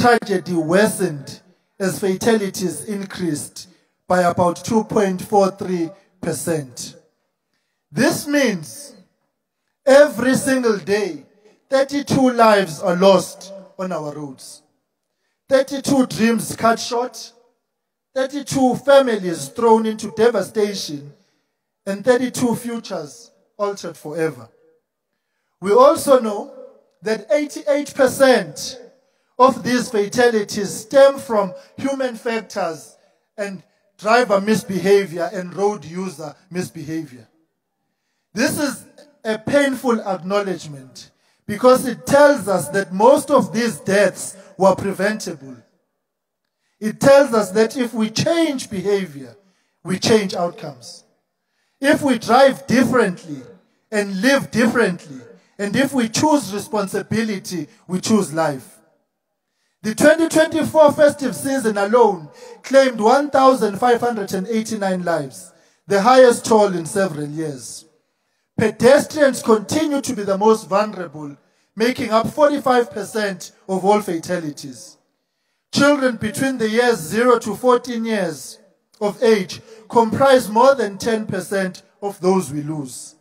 tragedy worsened as fatalities increased by about 2.43%. This means every single day, 32 lives are lost on our roads. 32 dreams cut short, 32 families thrown into devastation, and 32 futures altered forever. We also know that 88% of these fatalities stem from human factors and driver misbehavior and road user misbehavior. This is a painful acknowledgement because it tells us that most of these deaths were preventable. It tells us that if we change behavior, we change outcomes. If we drive differently and live differently, and if we choose responsibility, we choose life. The 2024 festive season alone claimed 1,589 lives, the highest toll in several years. Pedestrians continue to be the most vulnerable, making up 45% of all fatalities. Children between the years 0 to 14 years of age comprise more than 10% of those we lose.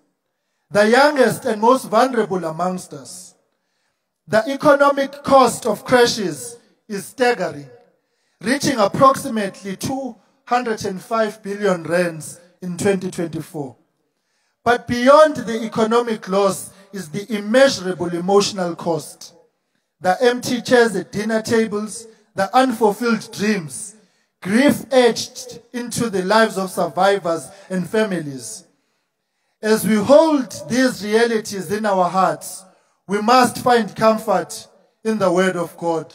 The youngest and most vulnerable amongst us. The economic cost of crashes is staggering, reaching approximately 205 billion rands in 2024. But beyond the economic loss is the immeasurable emotional cost. The empty chairs at dinner tables, the unfulfilled dreams, grief etched into the lives of survivors and families. As we hold these realities in our hearts, we must find comfort in the Word of God.